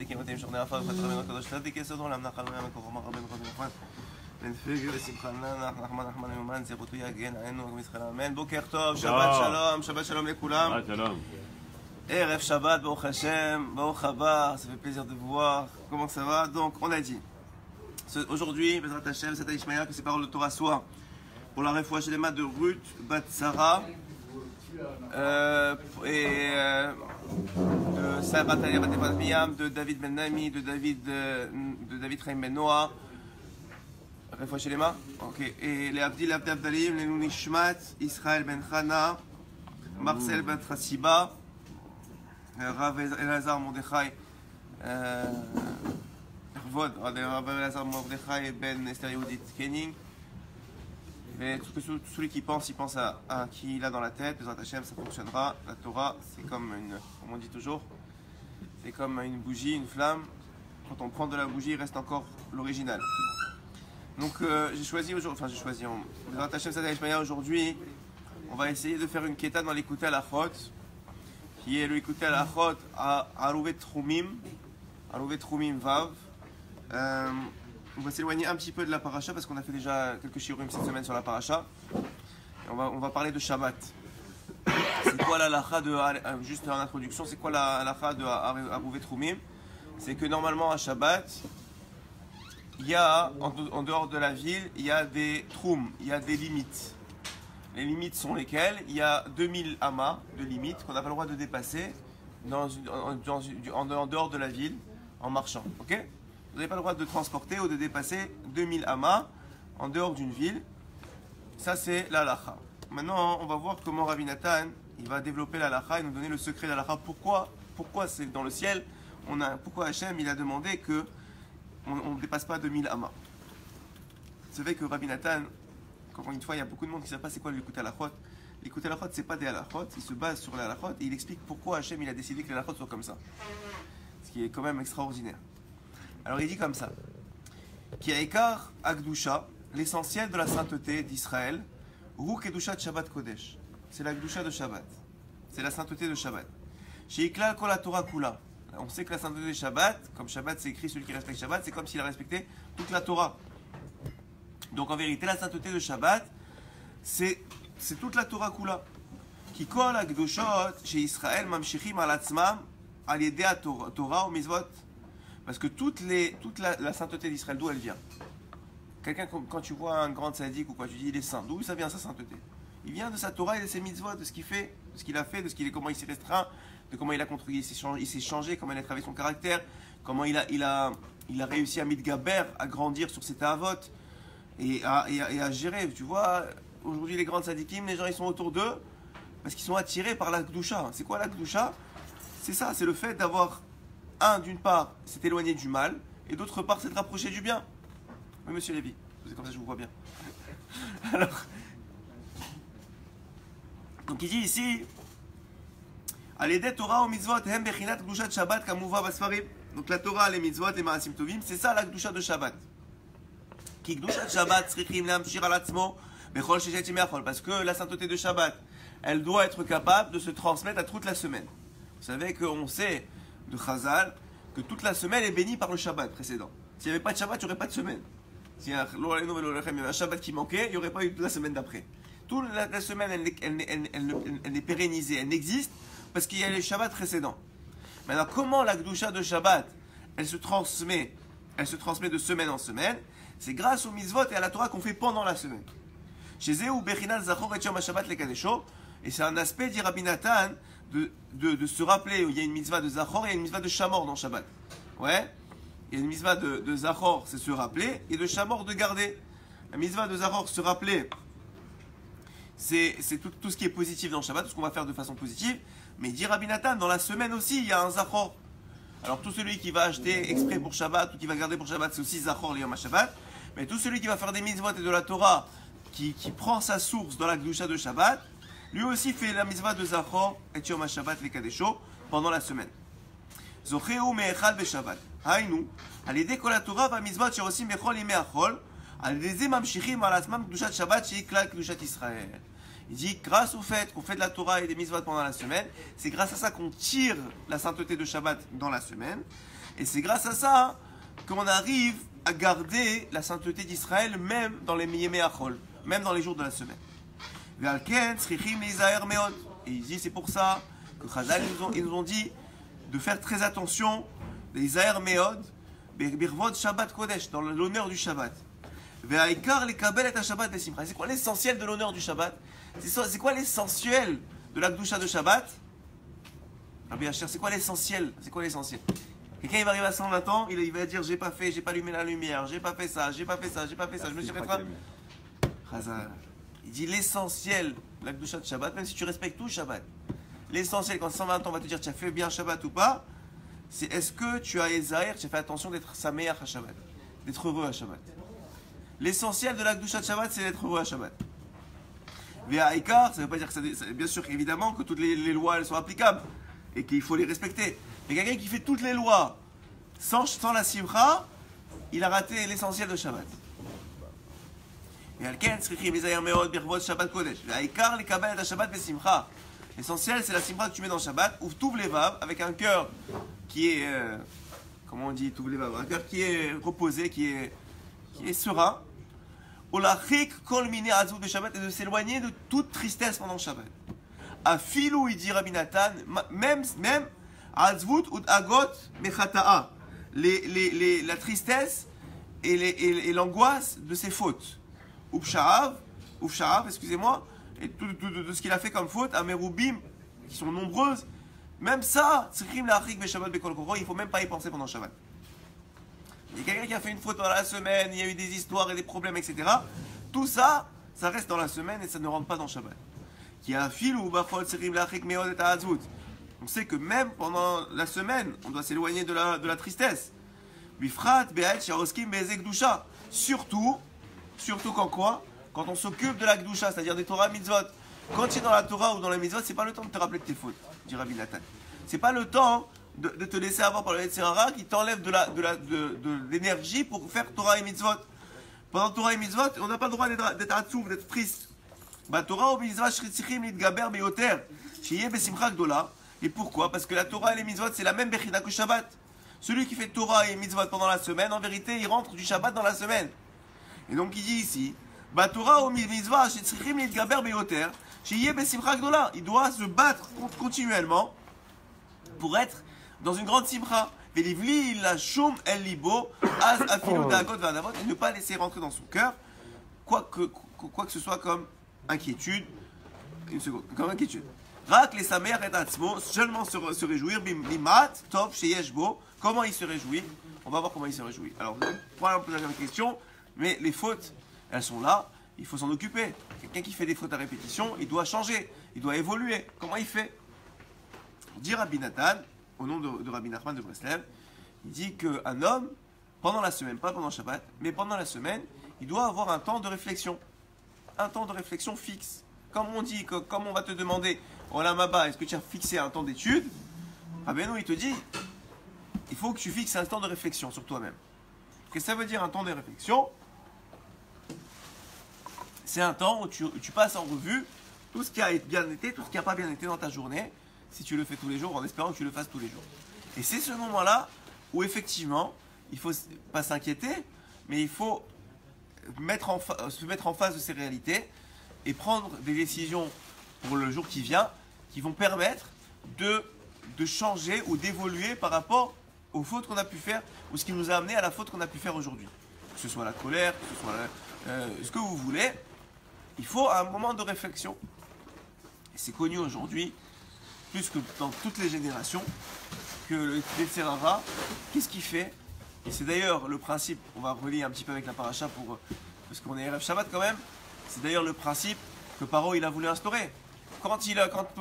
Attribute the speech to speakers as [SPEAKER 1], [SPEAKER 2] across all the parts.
[SPEAKER 1] כמותים שוכני עפר וחתר רבינו הקדוש צדיק יסודו למנח על מהם הכוחו מר רבינו רבי נחמן בן פגר ושמחה לנח נחמן נחמן מיומן זכותו יגן עלינו ומזכרנו אמן. בוקר טוב, שבת שלום לכולם. Erev Shabbat, Baruch Hashem, Baruch Haba, ça fait plaisir de vous voir. Comment ça va? Donc, on a dit, aujourd'hui, Bezrat Hashem, c'est à Ishmael que ces paroles de Torah soient pour la réfoua chez les mains de Ruth, Bat Sarah, de Sarah Talia Bat Miyam, de David Ben Nami, de David Chaim Ben Noah. Réfoua chez les mains? Ok. Et les Abdil Abdalim, les Nunishmat, Israël Ben Chana, Marcel Ben Trasiba. Rav Elazar Mordechai, Rav Elazar Mordechai Ben Esther Yehudit Kenning. Mais tout celui qui pense, il pense à qui il a dans la tête. Bezrat Hashem, ça fonctionnera. La Torah, c'est comme une, comme on dit toujours, c'est comme une bougie, une flamme. Quand on prend de la bougie, il reste encore l'original. Donc j'ai choisi aujourd'hui, Bezrat Hashem, ça d'Ishmael aujourd'hui, on va essayer de faire une kéta dans l'écouter à la chot, qui est le écouter à la chot à Arouvet Troumim Vav. On va s'éloigner un petit peu de la paracha parce qu'on a fait déjà quelques shiurim cette semaine sur la paracha. Et on va parler de Shabbat. C'est quoi la halakha de, juste en introduction, c'est quoi la halakha de Arouvet Troumim? C'est que normalement à Shabbat, il y a, en dehors de la ville, il y a des troum, il y a des limites. Les limites sont lesquelles? Il y a 2000 amas de limites qu'on n'a pas le droit de dépasser en dehors de la ville en marchant. Okay? Vous n'avez pas le droit de transporter ou de dépasser 2000 amas en dehors d'une ville. Ça, c'est la halakha. Maintenant, on va voir comment Rabbi Nathan il va développer la halakha et nous donner le secret de la halakha. Pourquoi c'est dans le ciel? Pourquoi Hachem il a demandé que on ne dépasse pas 2000 amas? C'est vrai que Rabbi Nathan, encore une fois, il y a beaucoup de monde qui ne sait pas c'est quoi l'écoute à la chot. L'écoute à la chot, c'est pas des halachot, il se base sur la halachot et il explique pourquoi Hachem il a décidé que les halachot soient comme ça. Ce qui est quand même extraordinaire. Alors il dit comme ça: Ki ha'ikar ha'kedusha, l'essentiel de la sainteté d'Israël, hu kedushat Shabbat Kodesh. C'est la kedusha de Shabbat. C'est la sainteté de Shabbat. She'iklal kol haTorah kula. On sait que la sainteté de Shabbat, comme Shabbat c'est écrit celui qui respecte Shabbat, c'est comme s'il a respecté toute la Torah. Donc en vérité, la sainteté de Shabbat, c'est toute la Torah Kula. Qui kol ha'kedushot chez Israël mamshichim al atzmam al yedei Torah ou mitzvot. Parce que toute la sainteté d'Israël, d'où elle vient? Quelqu'un, quand tu vois un grand tzaddik ou quoi, tu dis il est saint. D'où ça vient sa sainteté? Il vient de sa Torah et de ses mitzvot, de ce qu'il fait, de ce qu'il a fait, comment il s'est restreint, de comment il a contribué, il s'est changé, comment il a travaillé son caractère, comment il a réussi à mitgaber, à grandir sur ses ta'avot. Et à gérer, tu vois, aujourd'hui les grands tzadikim, les gens ils sont autour d'eux parce qu'ils sont attirés par la kedusha. C'est quoi la kedusha? C'est ça, c'est le fait d'avoir, d'une part, s'être éloigné du mal, et d'autre part, s'être rapproché du bien. Oui, monsieur Lévy, c'est comme ça que je vous vois bien. Alors, donc il dit ici, Aledeh Torah ou mitzvot, hem bechinat kedushat Shabbat kamuva basfarim. Donc la Torah, les mitzvot, les ma'asim tovim, c'est ça la kedusha de Shabbat. Parce que la sainteté de Shabbat, elle doit être capable de se transmettre à toute la semaine. Vous savez qu'on sait de Chazal que toute la semaine est bénie par le Shabbat précédent. S'il n'y avait pas de Shabbat, il n'y aurait pas de semaine. S'il y avait un Shabbat qui manquait, il n'y aurait pas eu la semaine d'après. Toute la semaine, elle est pérennisée, elle n'existe parce qu'il y a les Shabbats précédents. Maintenant, comment la Kedusha de Shabbat, elle se transmet de semaine en semaine? C'est grâce aux mitzvot et à la Torah qu'on fait pendant la semaine. Chez Zéou, Bechinal, Zachor et Yom HaShabbat le Kadesho. Et c'est un aspect, dit Rabbi Nathan, de se rappeler. Il y a une mitzvah de Zachor et il y a une mitzvah de Shamor dans Shabbat. Ouais. Il y a une mitzvah de Zachor, c'est se rappeler, et de Shamor, de garder. La mitzvah de Zachor, se rappeler, c'est tout ce qui est positif dans Shabbat, tout ce qu'on va faire de façon positive. Mais dit Rabbi Nathan, dans la semaine aussi, il y a un Zachor. Alors tout celui qui va acheter exprès pour Shabbat ou qui va garder pour Shabbat, c'est aussi Zachor, Yom HaShabbat. Mais tout celui qui va faire des mitzvot et de la Torah, qui prend sa source dans la Kedusha de Shabbat, lui aussi fait la mitzvah de Zachor et Yom HaShabbat les Kadesho pendant la semaine. Zocheu me'echal beShabbat. Hainu, alidei kol haTorah va'mitzvot she'osim bechol yimei hachol, alidei ze mamshichim al atzmam kedushat Shabbat shehi klal kedushat Israël. Il dit, grâce au fait qu'on fait de la Torah et des mitzvot pendant la semaine, c'est grâce à ça qu'on tire la sainteté de Shabbat dans la semaine. Et c'est grâce à ça hein, qu'on arrive à garder la sainteté d'Israël même dans les Yemei Achol, même dans les jours de la semaine. Et il dit c'est pour ça que Chazal ils nous ont dit de faire très attention les Zahir Meod, Birvod Shabbat Kodesh, dans l'honneur du Shabbat. C'est quoi l'essentiel de l'honneur du Shabbat? C'est quoi l'essentiel de la Kedusha de Shabbat? Rabbi Asher, c'est quoi l'essentiel? C'est quoi l'essentiel? Quelqu'un il va arriver à 120 ans, il va dire j'ai pas allumé la lumière, j'ai pas fait ça, je me suis rétracté. Il dit l'essentiel de la Kedusha de Shabbat, même si tu respectes tout le Shabbat, l'essentiel quand 120 ans on va te dire tu as fait bien Shabbat ou pas, c'est est-ce que tu as Ezaïr, tu as fait attention d'être Sameach à Shabbat, d'être heureux à Shabbat. L'essentiel de la Kedusha de Shabbat, c'est d'être heureux à Shabbat. Ve'aikar, ça veut pas dire que bien sûr, évidemment, que toutes les lois elles sont applicables et qu'il faut les respecter. Mais quelqu'un qui fait toutes les lois sans la simcha, il a raté l'essentiel de Shabbat. L'essentiel, c'est la simcha que tu mets dans Shabbat, ou tout les vav, avec un cœur qui est, comment on dit, tout les vav, un cœur qui est reposé, qui est serein. De Shabbat et de s'éloigner de toute tristesse pendant le Shabbat. A filou, il dit Rabbi Nathan, même azvut ou agot mechata'a, la tristesse et l'angoisse de ses fautes. Upsha'av, excusez-moi, et tout de ce qu'il a fait comme faute, amerubim, qui sont nombreuses, même ça, il ne faut même pas y penser pendant le Shabbat. Il y a quelqu'un qui a fait une faute dans la semaine, il y a eu des histoires et des problèmes, etc. Tout ça, ça reste dans la semaine et ça ne rentre pas dans le Shabbat. On sait que même pendant la semaine, on doit s'éloigner de la tristesse. Surtout quand quoi? Quand on s'occupe de la Kedusha, c'est-à-dire des Torah Mitzvot. Quand tu es dans la Torah ou dans la Mitzvot, c'est pas le temps de te rappeler de tes fautes, dit Rabbi Nathan. C'est pas le temps de te laisser avoir par le Yetzirara qui t'enlève de l'énergie pour faire Torah et Mitzvot. Pendant Torah et Mitzvot, on n'a pas le droit d'être atzouf, d'être triste. Torah ou Mitzvot, shritzrichim litgaber beyoter, shiye besimcha gdola. Et pourquoi? Parce que la Torah et les Mitzvot, c'est la même bechida que Shabbat. Celui qui fait Torah et Mitzvot pendant la semaine, en vérité, il rentre du Shabbat dans la semaine. Et donc il dit ici, Torah ou Mitzvot, shritzrichim litgaber beyoter, shiye besimcha gdola. Il doit se battre continuellement pour être dans une grande simcha, et ne pas laisser rentrer dans son cœur quoi que ce soit comme inquiétude. Une seconde, comme inquiétude. Rak les samer et atzmo, seulement se réjouir, bimat, tov, sheyeshbo. Comment il se réjouit? On va voir comment il se réjouit. Alors, vous allez me poser la même question, mais les fautes, elles sont là, il faut s'en occuper. Quelqu'un qui fait des fautes à répétition, il doit changer, il doit évoluer. Comment il fait? Dit Rabbi Nathan, au nom de Rabbi Nachman de Breslev, il dit qu'un homme, pendant la semaine, pas pendant Shabbat, mais pendant la semaine, il doit avoir un temps de réflexion. Un temps de réflexion fixe. Comme on dit, comme on va te demander, oh là Maba, est-ce que tu as fixé un temps d'étude? Ah ben non, il te dit, il faut que tu fixes un temps de réflexion sur toi-même. Qu'est-ce que ça veut dire un temps de réflexion? C'est un temps où tu passes en revue tout ce qui a bien été, tout ce qui n'a pas bien été dans ta journée, si tu le fais tous les jours, en espérant que tu le fasses tous les jours. Et c'est ce moment-là où effectivement, il ne faut pas s'inquiéter, mais il faut se mettre en face de ces réalités et prendre des décisions pour le jour qui vient, qui vont permettre de changer ou d'évoluer par rapport aux fautes qu'on a pu faire, ou ce qui nous a amené à la faute qu'on a pu faire aujourd'hui. Que ce soit la colère, que ce soit ce que vous voulez, il faut un moment de réflexion. Et c'est connu aujourd'hui, plus que dans toutes les générations, que le Yetzirara, qu'est-ce qu'il fait? Et c'est d'ailleurs le principe, on va relier un petit peu avec la paracha parce qu'on est Erev Shabbat quand même, c'est d'ailleurs le principe que Paro il a voulu instaurer. Quand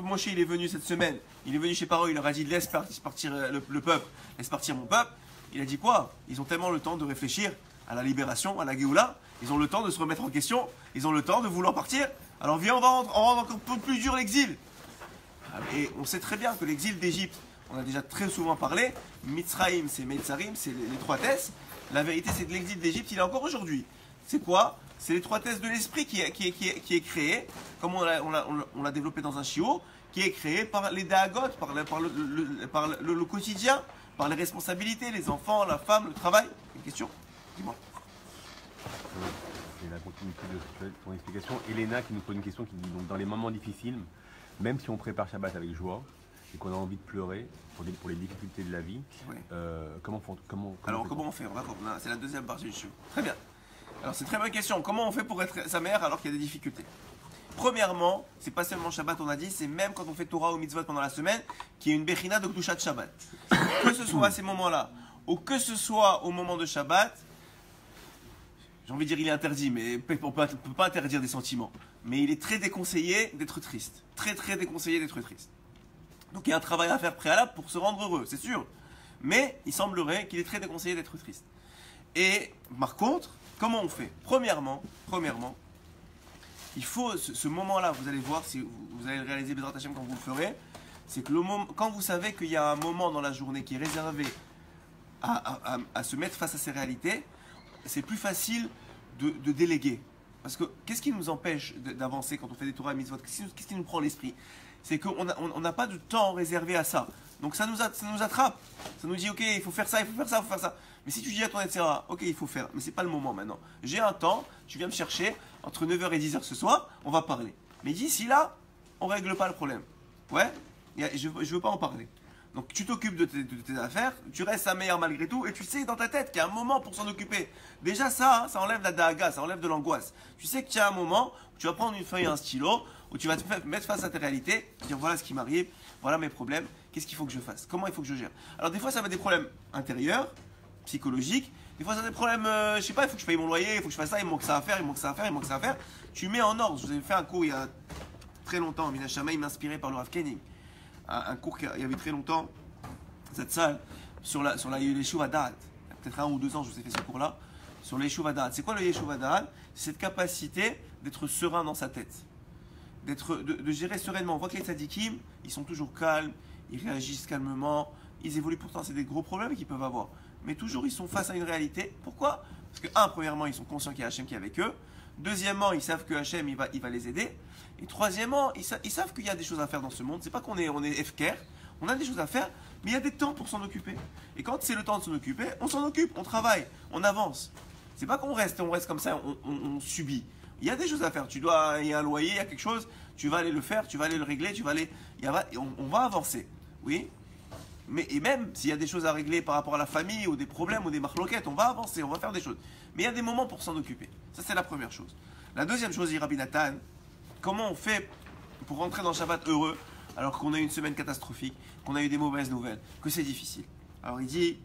[SPEAKER 1] Moshe il est venu cette semaine, il est venu chez Paro, il leur a dit laisse partir le peuple, laisse partir mon peuple, il a dit quoi? Ils ont tellement le temps de réfléchir à la libération, à la Géoula, ils ont le temps de se remettre en question, ils ont le temps de vouloir partir, alors viens on rendre encore plus dur l'exil. Et on sait très bien que l'exil d'Égypte, on a déjà très souvent parlé, Mitzraïm, c'est Metzarim, c'est l'étroitesse. La vérité, c'est que l'exil d'Égypte, il est encore aujourd'hui. C'est quoi? C'est l'étroitesse de l'esprit qui est créée, comme on l'a développé dans un chiot, qui est créé par les dagot, par le quotidien, par les responsabilités, les enfants, la femme, le travail. Une question? Dis-moi.
[SPEAKER 2] C'est la continuité de ton explication. Elena qui nous pose une question qui dit donc dans les moments difficiles, même si on prépare Shabbat avec joie et qu'on a envie de pleurer pour les difficultés de la vie,
[SPEAKER 1] Oui.
[SPEAKER 2] comment
[SPEAKER 1] on fait? On va voir. C'est la deuxième partie du show. Très bien. Alors c'est une très bonne question. Comment on fait pour être sa mère alors qu'il y a des difficultés? Premièrement, c'est pas seulement Shabbat, on a dit, c'est même quand on fait Torah ou Mitzvot pendant la semaine, qui est une Bechina de Kedushat Shabbat. Que ce soit à ces moments-là, ou que ce soit au moment de Shabbat, j'ai envie de dire il est interdit, mais on ne peut pas interdire des sentiments. Mais il est très déconseillé d'être triste. Très très déconseillé d'être triste. Donc il y a un travail à faire préalable pour se rendre heureux, c'est sûr. Mais il semblerait qu'il est très déconseillé d'être triste. Et par contre, comment on fait? Premièrement, il faut ce moment-là, vous allez voir, si vous allez le réaliser Bezrat Hashem quand vous le ferez, c'est que quand vous savez qu'il y a un moment dans la journée qui est réservé à se mettre face à ces réalités, c'est plus facile de déléguer. Parce que qu'est-ce qui nous empêche d'avancer quand on fait des Torah et Mitzvot? Qu'est-ce qui nous prend l'esprit? C'est qu'on n'a pas de temps réservé à ça. Donc ça nous attrape. Ça nous dit, ok, il faut faire ça, il faut faire ça, il faut faire ça. Mais si tu dis à ton etc., ok, il faut faire, mais c'est pas le moment maintenant. J'ai un temps, tu viens me chercher, entre 9h et 10h ce soir, on va parler. Mais d'ici là, on règle pas le problème. Ouais, je veux pas en parler. Donc tu t'occupes de tes affaires, tu restes sa mère malgré tout, et tu sais dans ta tête qu'il y a un moment pour s'en occuper. Déjà ça, ça enlève la daga, ça enlève de l'angoisse. Tu sais qu'il y a un moment où tu vas prendre une feuille et un stylo, où tu vas te mettre face à tes réalités, dire voilà ce qui m'arrive, voilà mes problèmes, qu'est-ce qu'il faut que je fasse, comment il faut que je gère. Alors des fois ça va être des problèmes intérieurs, psychologiques, des fois ça va être des problèmes, je sais pas, il faut que je paye mon loyer, il faut que je fasse ça, il manque ça à faire, il manque ça à faire, il manque ça à faire. Tu mets en ordre. Je vous avais fait un cours il y a très longtemps, Mina Shamaï m'a inspiré par le Rav Koenig. Un cours qu'il y avait très longtemps, cette salle, sur la Yeshuv Da'at. Peut-être 1 ou 2 ans, je vous ai fait ce cours-là, sur le Yeshuv Da'at. C'est quoi le Yeshuv Da'at? C'est cette capacité d'être serein dans sa tête, de gérer sereinement. On voit que les tzadikim, ils sont toujours calmes, ils réagissent calmement, ils évoluent. Pourtant, c'est des gros problèmes qu'ils peuvent avoir. Mais toujours, ils sont face à une réalité. Pourquoi? Parce que, premièrement, ils sont conscients qu'il y a Hachem qui est avec eux. Deuxièmement, ils savent que Hachem, il va les aider. Et troisièmement, ils savent qu'il y a des choses à faire dans ce monde. C'est pas qu'on est FKR, on a des choses à faire, mais il y a des temps pour s'en occuper. Et quand c'est le temps de s'en occuper, on s'en occupe, on travaille, on avance. C'est pas qu'on reste comme ça, on subit. Il y a des choses à faire. Il y a un loyer, il y a quelque chose, tu vas aller le faire, tu vas aller le régler, on va avancer. Oui. Et même s'il y a des choses à régler par rapport à la famille, ou des problèmes, ou des marloquettes, on va avancer, on va faire des choses. Mais il y a des moments pour s'en occuper. Ça, c'est la première chose. La deuxième chose, dit Rabbi Nathan, comment on fait pour rentrer dans Shabbat heureux alors qu'on a eu une semaine catastrophique, qu'on a eu des mauvaises nouvelles, que c'est difficile? Alors il dit,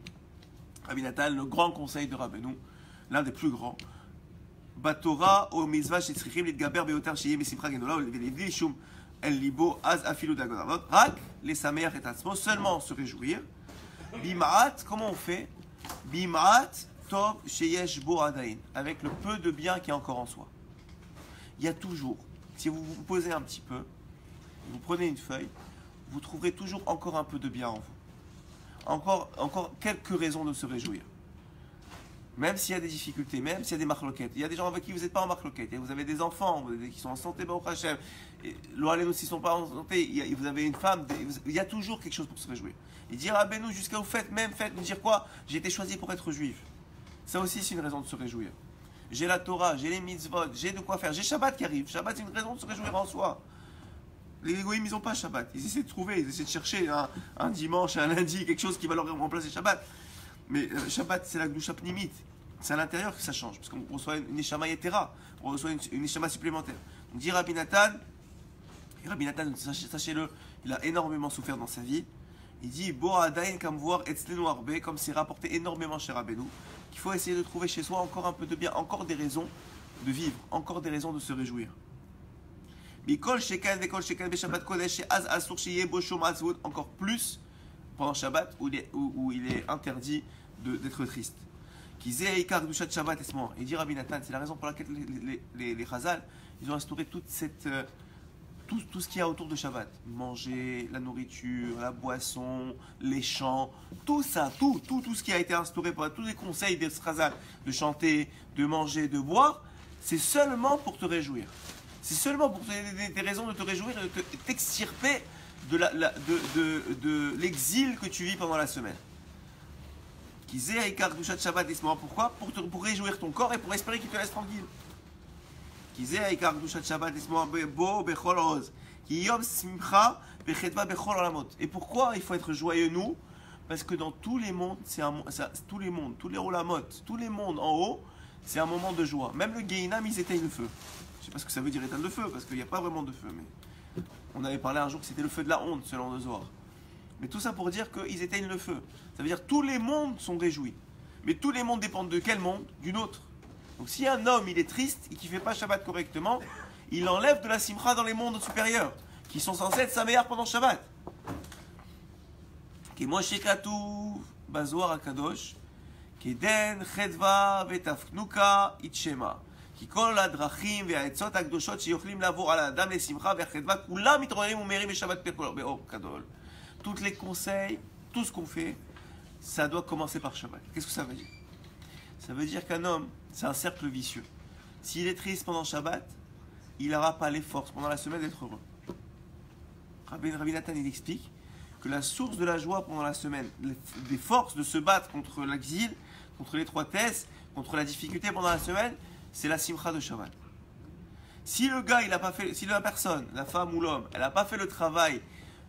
[SPEAKER 1] Rabbi Nathan, le grand conseil de Rabbeinu, l'un des plus grands, Batora o mizvah shetzrichim litgaber beyoter sheyeh besimcha gedola velevli shum el libo az afilu dagonavot rak les sameach et atzmo, seulement se réjouir. Bimaat, comment on fait? Bimaat tov sheyesh bo adain, avec le peu de bien qui est encore en soi. Il y a toujours, si vous vous posez un petit peu, vous prenez une feuille, vous trouverez toujours encore un peu de bien en vous. Encore quelques raisons de se réjouir. Même s'il y a des difficultés, même s'il y a des marloquettes. Il y a des gens avec qui vous n'êtes pas en marloquette. Vous avez des enfants qui sont en santé, Baruch Hashem. L'Oalen aussi ne sont pas en santé. Vous avez une femme. Il y a toujours quelque chose pour se réjouir. Et dire à Benou, jusqu'à vous faites, me dire quoi? J'ai été choisi pour être juif. Ça aussi, c'est une raison de se réjouir. J'ai la Torah, j'ai les mitzvot, j'ai de quoi faire. J'ai Shabbat qui arrive. Shabbat, c'est une raison de se réjouir en soi. Les Goïms, ils n'ont pas Shabbat. Ils essaient de trouver, ils essaient de chercher un dimanche, un lundi, quelque chose qui va leur remplacer Shabbat. Mais Shabbat, c'est la Gdusha Pnimit. C'est à l'intérieur que ça change. Parce qu'on reçoit une Neshama Yetera. On reçoit une Neshama supplémentaire. Donc, dit Rabbi Nathan, sachez-le, il a énormément souffert dans sa vie. Il dit, Bo Adain comme voir Etzlenu Arbe, comme c'est rapporté énormément chez Rabbeinu, qu'il faut essayer de trouver chez soi encore un peu de bien, encore des raisons de vivre, encore des raisons de se réjouir. Encore plus pendant Shabbat où il est interdit d'être triste. Il dit Rabbi Nathan, c'est la raison pour laquelle les Chazal, ils ont instauré tout ce qu'il y a autour de Shabbat. Manger, la nourriture, la boisson, les chants, tout ça, tout ce qui a été instauré pour tous les conseils des Chazal, de chanter, de manger, de boire, c'est seulement pour te réjouir. C'est seulement pour des raisons de te réjouir et de t'extirper de l'exil que tu vis pendant la semaine. Qui zé haïkar douchat Shabbat isma. Pourquoi? Pour réjouir ton corps et pour espérer qu'il te laisse tranquille. Qui zé haïkar douchat Shabbat isma bo bechol oz. Qui yom simcha bechetva bechol olamot. Et pourquoi il faut être joyeux nous? Parce que dans tous les mondes, tous les mondes, tous les olamot, tous les mondes en haut, c'est un moment de joie. Même le Gehinam, ils éteignent le feu. Je ne sais pas ce que ça veut dire éteindre le feu, parce qu'il n'y a pas vraiment de feu. Mais on avait parlé un jour que c'était le feu de la honte, selon le Zohar. Mais tout ça pour dire qu'ils éteignent le feu. Ça veut dire que tous les mondes sont réjouis. Mais tous les mondes dépendent de quel monde? D'une autre. Donc si un homme il est triste et qu'il ne fait pas Shabbat correctement, il enlève de la simcha dans les mondes supérieurs, qui sont censés être sa meilleure pendant Shabbat. Qui Moshe Katuv Bazoar Akadosh, qui Den Chedva Vetafnuka Itshema, qui Kol Adrachim Ve'aetzot Akdoshot Sheyochlim Lavor Al Adam Le Simcha Ve'Chedva Kulam Mitrorim Umerim Shabbat Be'or Kadol. Tous les conseils, tout ce qu'on fait, ça doit commencer par Shabbat. Qu'est-ce que ça veut dire? Ça veut dire qu'un homme, c'est un cercle vicieux. S'il est triste pendant Shabbat, il n'aura pas les forces pendant la semaine d'être heureux. Rabbi Nathan, il explique que la source de la joie pendant la semaine, des forces de se battre contre l'exil, contre l'étroitesse, contre la difficulté pendant la semaine, c'est la simcha de Shabbat. Si le gars, il a pas fait, si la personne, la femme ou l'homme, elle n'a pas fait le travail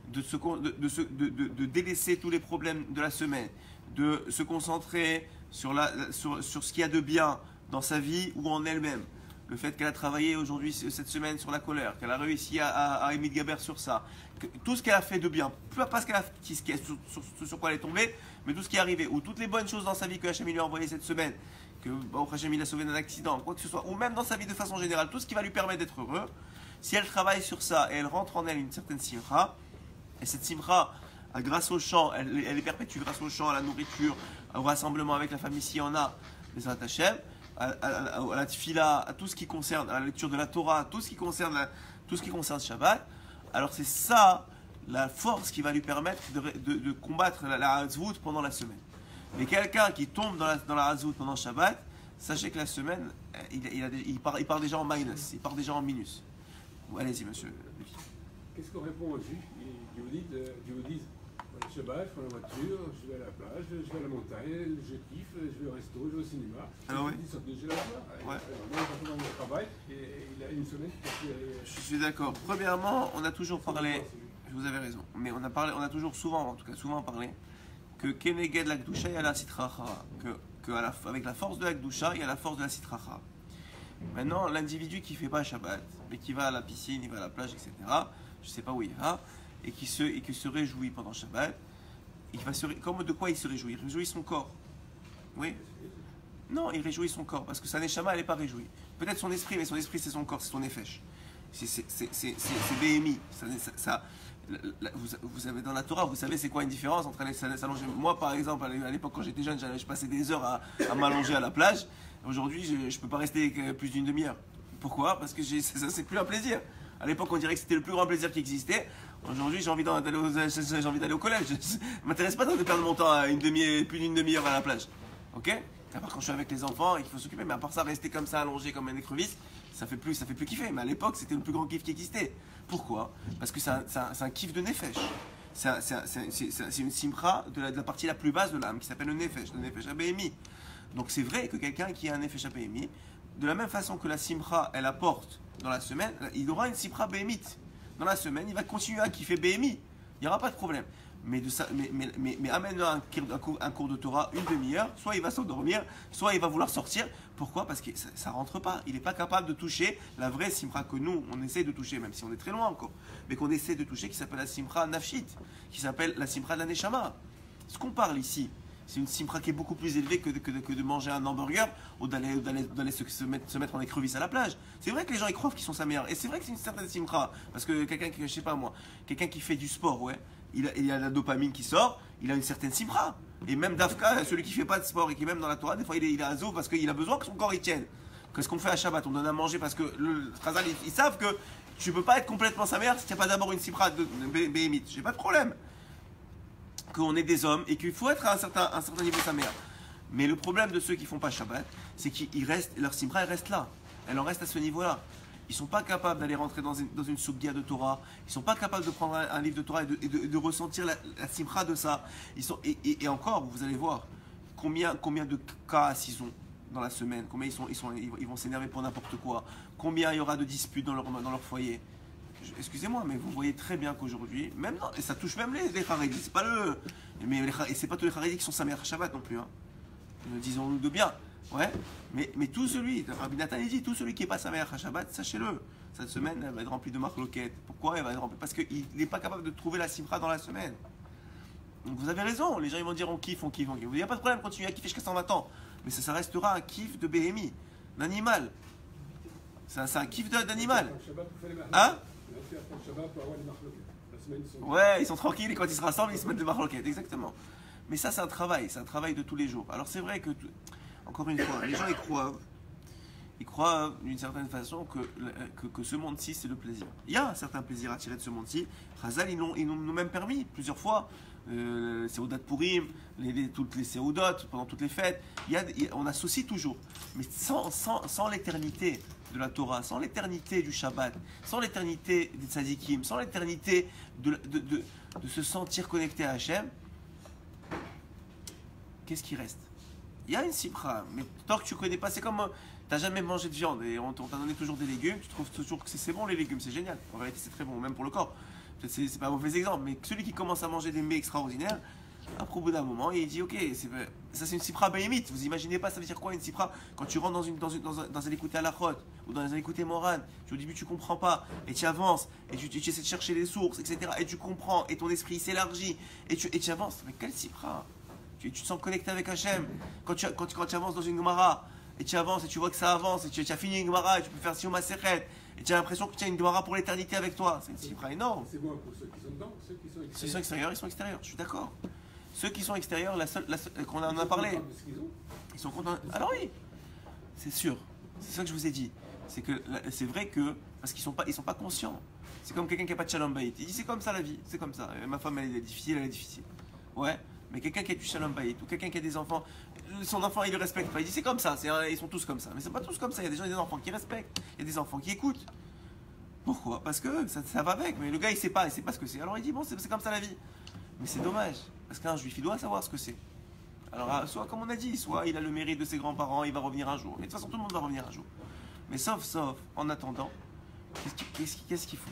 [SPEAKER 1] de délaisser tous les problèmes de la semaine, de se concentrer sur ce qu'il y a de bien dans sa vie ou en elle-même. Le fait qu'elle a travaillé aujourd'hui, cette semaine, sur la colère, qu'elle a réussi à émettre Gaber sur ça, tout ce qu'elle a fait de bien, pas sur quoi elle est tombée, mais tout ce qui est arrivé, ou toutes les bonnes choses dans sa vie que Hachem lui a envoyé cette semaine, que Hachem il a sauvé d'un accident, quoi que ce soit, ou même dans sa vie de façon générale, tout ce qui va lui permettre d'être heureux, si elle travaille sur ça et elle rentre en elle une certaine simcha, et cette simcha, grâce au chant, elle est perpétue grâce au chant, à la nourriture, au rassemblement avec la famille s'il y en a, les Hachem, à la tfila, à tout ce qui concerne, à la lecture de la Torah, tout ce qui concerne Shabbat, alors c'est ça la force qui va lui permettre de combattre la Hazvout pendant la semaine. Mais quelqu'un qui tombe dans la Hazvout pendant Shabbat, sachez que la semaine, il part déjà en minus, il part déjà en minus. Allez-y, monsieur.
[SPEAKER 3] Qu'est-ce qu'on répond aux juifs qui vous disent Shabbat, je prends la voiture, je vais à la plage, je vais à la montagne, je kiffe, je vais au resto, je vais au cinéma.
[SPEAKER 1] Ah oui.
[SPEAKER 3] Ils sont déjà là-bas. Ouais. Moi, je vais au travail et il a une semaine qui
[SPEAKER 1] Je suis d'accord. Premièrement, on a toujours parlé, vous avez raison, mais on a toujours souvent parlé que Keneged la Gdusha, il y a la Sitracha. Avec la force de la Gdusha, il y a la force de la Sitracha. Maintenant, l'individu qui ne fait pas Shabbat, mais qui va à la piscine, il va à la plage, etc., je ne sais pas où il va, et qui se réjouit pendant Shabbat, de quoi il se réjouit? Il réjouit son corps. Oui? Non, il réjouit son corps, parce que sa neshama, elle n'est pas réjouie. Peut-être son esprit, mais son esprit, c'est son corps, c'est son nefesh. C'est BMI. Vous savez, dans la Torah, vous savez c'est quoi une différence entre aller s'allonger. Moi, par exemple, à l'époque, quand j'étais jeune, je passais des heures à m'allonger à la plage. Aujourd'hui, je ne peux pas rester plus d'une demi-heure. Pourquoi? Parce que ça, c'est plus un plaisir. À l'époque, on dirait que c'était le plus grand plaisir qui existait. Aujourd'hui, j'ai envie d'aller au collège. Ça ne m'intéresse pas de perdre mon temps à plus d'une demi-heure à la plage. Ok? À part quand je suis avec les enfants, il faut s'occuper. Mais à part ça, rester comme ça, allongé comme un écrevisse, ça fait plus kiffer. Mais à l'époque, c'était le plus grand kiff qui existait. Pourquoi? Parce que c'est un kiff de nefesh. C'est une simcha de la partie la plus basse de l'âme qui s'appelle le nefesh HaBehemi. Donc c'est vrai que quelqu'un qui a un nefesh HaBehemi, de la même façon que la simcha, elle apporte dans la semaine, il aura une simcha béhémite. Dans la semaine, il va continuer à kiffer béhémi. Il n'y aura pas de problème. Mais amène-le un cours de Torah, une demi-heure, soit il va s'endormir, soit il va vouloir sortir. Pourquoi? Parce que ça ne rentre pas. Il n'est pas capable de toucher la vraie simcha que nous, on essaie de toucher, même si on est très loin encore. Mais qu'on essaie de toucher, qui s'appelle la simcha nafshit, qui s'appelle la simcha de la neshama. Ce qu'on parle ici, c'est une simcha qui est beaucoup plus élevée que de manger un hamburger ou d'aller se mettre en écrevisse à la plage. C'est vrai que les gens ils croient qu'ils sont sa meilleure. Et c'est vrai que c'est une certaine simcha. Parce que quelqu'un qui, je sais pas moi, quelqu'un qui fait du sport, ouais, il a la dopamine qui sort, il a une certaine simcha. Et même Dafka, celui qui fait pas de sport et qui est même dans la Torah, des fois il est azov parce qu'il a besoin que son corps y tienne. Qu'est-ce qu'on fait à Shabbat? On donne à manger parce que le Khazal, ils savent que tu peux pas être complètement sa mère si tu n'as pas d'abord une simcha de béhémite. J'ai pas de problème. Qu'on est des hommes et qu'il faut être à un certain niveau sa mère. Mais le problème de ceux qui font pas Shabbat, c'est qu'ils restent, leur simcha elle reste là. Elle en reste à ce niveau-là. Ils sont pas capables d'aller rentrer dans une soukya de Torah. Ils sont pas capables de prendre un livre de Torah et de ressentir la simcha de ça. Et encore, vous allez voir, combien de cas ils ont dans la semaine, combien ils vont s'énerver pour n'importe quoi, combien il y aura de disputes dans leur foyer. Excusez-moi, mais vous voyez très bien qu'aujourd'hui, même non, et ça touche même les Haredis, c'est pas et c'est pas tous les Haredis qui sont Sameach Shabbat non plus, hein. Disons-nous de bien, ouais, mais tout celui, Rabbi Nathan il dit, tout celui qui est pas Sameach Shabbat, sachez-le, cette semaine elle va être remplie de marloquettes. Pourquoi elle va être remplie? Parce qu'il n'est pas capable de trouver la simcha dans la semaine. Donc vous avez raison, les gens ils vont dire on kiffe. Il n'y a pas de problème, continuez à kiffer jusqu'à 120 ans. Mais ça restera un kiff de BMI, d'animal. C'est un kiff d'animal. Hein? Ouais, ils sont tranquilles et quand ils se rassemblent, ils se mettent des marloquettes, exactement. Mais ça c'est un travail de tous les jours. Alors c'est vrai que, encore une fois, les gens ils croient d'une certaine façon que ce monde-ci c'est le plaisir. Il y a un certain plaisir à tirer de ce monde-ci. Chazal, ils nous même permis plusieurs fois. Séoudat Purim, toutes les Séoudot, pendant toutes les fêtes, on associe toujours, mais sans l'éternité de la Torah, sans l'éternité du Shabbat, sans l'éternité des Tzadikim, sans l'éternité de se sentir connecté à Hachem, qu'est-ce qui reste? Il y a une simcha, mais tant que tu ne connais pas, c'est comme tu n'as jamais mangé de viande et on t'a donné toujours des légumes, tu trouves toujours que c'est bon les légumes, c'est génial, en réalité c'est très bon, même pour le corps. C'est pas un mauvais exemple, mais celui qui commence à manger des mets extraordinaires, après au bout d'un moment, il dit ok, ça c'est une sipra béhémite. Vous imaginez pas, ça veut dire quoi une sipra? Quand tu rentres dans un écouté à la chôte ou dans un écouté moran, au début tu comprends pas, et tu avances, et tu essaies de chercher les sources, etc. Et tu comprends, et ton esprit s'élargit, et tu avances. Mais quelle sipra? Tu te sens connecté avec Hachem. Quand tu avances dans une Gemara, et tu avances, et tu vois que ça avance, et tu as fini une Gemara, et tu peux faire Siyum HaSechet. Et tu as l'impression que tu as une Gemara pour l'éternité avec toi. C'est une cifra énorme.
[SPEAKER 3] C'est bon pour ceux qui sont dedans, ceux qui sont extérieurs.
[SPEAKER 1] Ceux qui sont extérieurs, ils sont extérieurs. Je suis d'accord. Ceux qui sont extérieurs, qu'on en a parlé. Ils sont contents. Alors oui, c'est sûr. C'est ça que je vous ai dit. C'est vrai que parce qu'ils sont pas conscients. C'est comme quelqu'un qui n'a pas de shalom bayit. Il dit c'est comme ça la vie, c'est comme ça. Ma femme elle est difficile, Ouais. Mais quelqu'un qui a du shalom bayit ou quelqu'un qui a des enfants, son enfant il le respecte pas. Il dit c'est comme ça, ils sont tous comme ça. Mais c'est pas tous comme ça. Il y a des gens, des enfants qui respectent, il y a des enfants qui écoutent. Pourquoi? Parce que ça va avec. Mais le gars il sait pas ce que c'est. Alors il dit bon c'est comme ça la vie. Mais c'est dommage parce qu'un juif il doit savoir ce que c'est. Alors soit comme on a dit, soit il a le mérite de ses grands-parents, il va revenir un jour. Mais de toute façon tout le monde va revenir un jour. Mais sauf en attendant, qu'est-ce qu'il faut?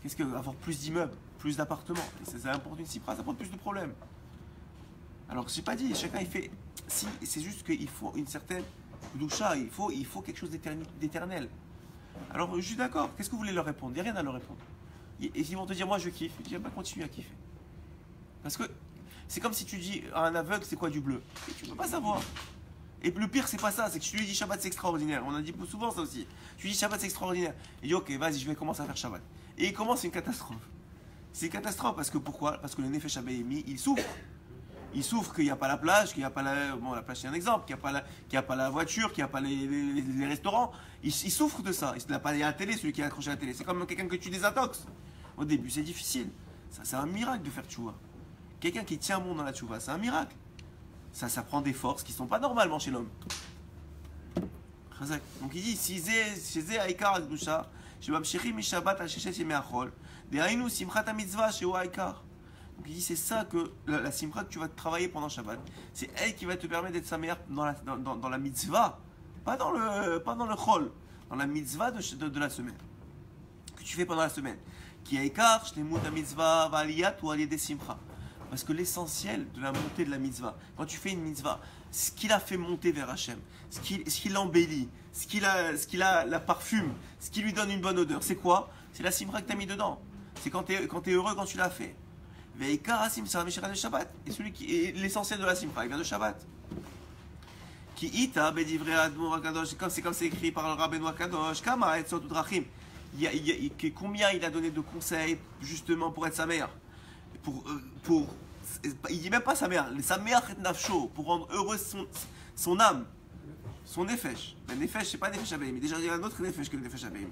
[SPEAKER 1] Qu'est-ce que avoir plus d'immeubles, plus d'appartements? Ça apporte une cipra, ça apporte plus de problèmes. Alors, j'ai pas dit, chacun il fait. Si, c'est juste qu'il faut une certaine doucha, il faut quelque chose d'éternel. Alors, je suis d'accord, qu'est-ce que vous voulez leur répondre? Il n'y a rien à leur répondre. Et ils vont te dire, moi je kiffe. Je dis, bah, continue à kiffer. Parce que c'est comme si tu dis à un aveugle, c'est quoi du bleu? Et tu ne peux pas savoir. Et le pire, c'est pas ça, c'est que tu lui dis Shabbat c'est extraordinaire. On a dit souvent ça aussi. Tu lui dis Shabbat c'est extraordinaire. Il dit, ok, vas-y, je vais commencer à faire Shabbat. Et il commence une catastrophe. C'est une catastrophe parce que pourquoi? Parce que le Nefesh HaBehemi, il souffre. Il souffre qu'il n'y a pas la plage, qu'il n'y a pas la... Bon, la plage c'est un exemple, qu'il n'y a pas la voiture, qu'il n'y a pas les restaurants. Il souffre de ça. Il n'a pas la télé, celui qui est accroché à la télé. C'est comme quelqu'un que tu désintoxes. Au début, c'est difficile. Ça, c'est un miracle de faire tchouva. Quelqu'un qui tient bon dans la tchouva, c'est un miracle. Ça prend des forces qui ne sont pas normalement chez l'homme. Donc il dit, Shizé Aikar Akdusha, Shebamshechi Mishabat al Sheshet Yemeachol, Dehainu Simchat HaMitzvah Shehu Aikar. Donc il dit c'est ça que la simcha que tu vas travailler pendant Shabbat, c'est elle qui va te permettre d'être sa meilleure dans la mitzvah, pas dans le chol, dans la mitzvah de la semaine que tu fais pendant la semaine. Qui a écart, shlemut la mitzvah valiyat ou aliyé des simcha. Parce que l'essentiel de la montée de la mitzvah, quand tu fais une mitzvah, ce qui l'a fait monter vers Hachem, ce qui l'embellit, ce qui la parfume, ce qui lui donne une bonne odeur, c'est quoi? C'est la simcha que tu as mis dedans. C'est quand tu es heureux quand tu l'as fait. Et celui qui est l'essentiel de la simcha, il vient de Shabbat. Qui ita bedivre admor akadosh, c'est comme c'est écrit par le Rabbeinu Akadosh, kama etzot udrachim. Combien il a donné de conseils justement pour être sa mère, il dit même pas sa mère et nafsho, pour rendre heureuse son âme, son nefesh. Mais nefesh c'est pas nefesh habehim, déjà il y a un autre nefesh que le nefesh habehim.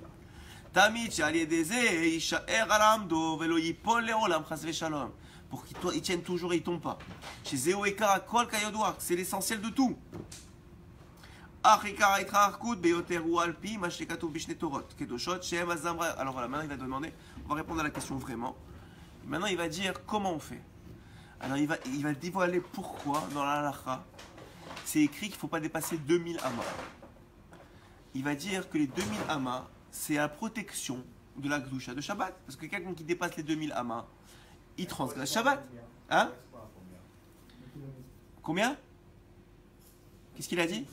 [SPEAKER 1] Tamid she'aliyedeze yishaer alamdo velo yipol leolam chas v'shalom, pour qu'il tienne toujours et il tombe pas. Chez Zéo Ekara kol kayodouar, c'est l'essentiel de tout. Alors voilà, maintenant il va demander, on va répondre à la question vraiment. Maintenant il va dire comment on fait. Alors il va dévoiler pourquoi dans la halakha c'est écrit qu'il ne faut pas dépasser 2000 amas. Il va dire que les 2000 amas, c'est la protection de la Gdusha de Shabbat. Parce que quelqu'un qui dépasse les 2000 amas, il transgresse Shabbat. Hein? Combien? Qu'est-ce qu'il a dit?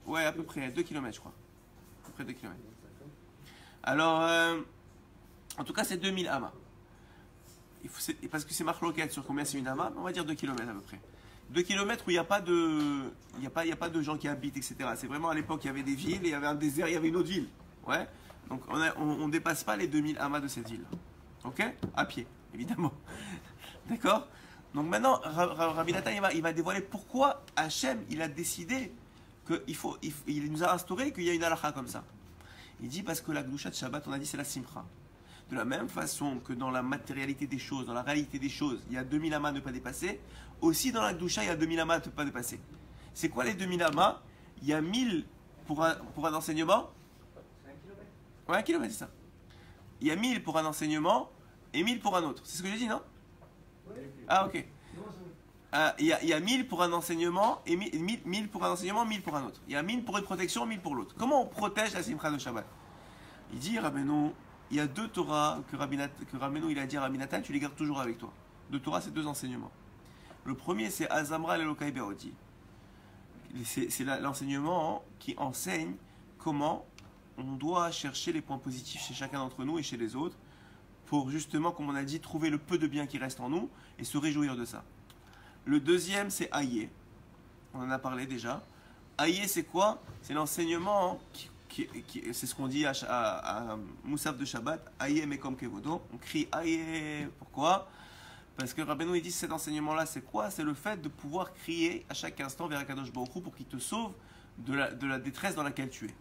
[SPEAKER 1] Ouais, à peu près 2 km, je crois. À peu près 2 km. Alors, en tout cas, c'est 2000 amas. Parce que c'est marloquette sur combien c'est une ama, on va dire 2 km à peu près. 2 km où il n'y a pas de gens qui habitent, etc. C'est vraiment à l'époque, il y avait des villes, il y avait un désert, il y avait une autre ville. Ouais. Donc on ne dépasse pas les 2000 amas de cette ville. Ok? À pied, évidemment. D'accord? Donc maintenant, Rabbi Nathan, il va dévoiler pourquoi Hachem, il a décidé il nous a instauré qu'il y a une halakha comme ça. Il dit parce que la Gdusha de Shabbat, on a dit c'est la simcha. De la même façon que dans la matérialité des choses, dans la réalité des choses, il y a 2000 amas à ne pas dépasser, aussi dans la Gdusha, il y a 2000 amas à ne pas dépasser. C'est quoi les 2000 amas? Il y a 1000 pour un enseignement. C'est 1 km. Ouais, 1 km, c'est ça. Il y a 1000 pour un enseignement et 1000 pour un autre. C'est ce que j'ai dit, non? Ah, ok. Il y a 1000 pour un enseignement et 1000 pour un enseignement, 1000 pour un autre. Il y a 1000 pour une protection, 1000 pour l'autre. Comment on protège la simcha de Shabbat? Il dit, Rabbeinu, il y a 2 Torahs que Rabbeinu il a dit à Rabbi Nathan, tu les gardes toujours avec toi. 2 Torahs, c'est 2 enseignements. Le premier, c'est Azamra Elokai Be'odi. C'est l'enseignement qui enseigne comment on doit chercher les points positifs chez chacun d'entre nous et chez les autres pour justement, comme on a dit, trouver le peu de bien qui reste en nous et se réjouir de ça. Le deuxième, c'est Aïe. On en a parlé déjà. Aïe, c'est quoi? C'est l'enseignement c'est ce qu'on dit à Moussaf de Shabbat, Aïe Mekom Kevodo. On crie Aïe. Pourquoi? Parce que Rabbeinu il dit cet enseignement-là, c'est quoi? C'est le fait de pouvoir crier à chaque instant vers Akadosh Baruch Hu pour qu'il te sauve de la détresse dans laquelle tu es.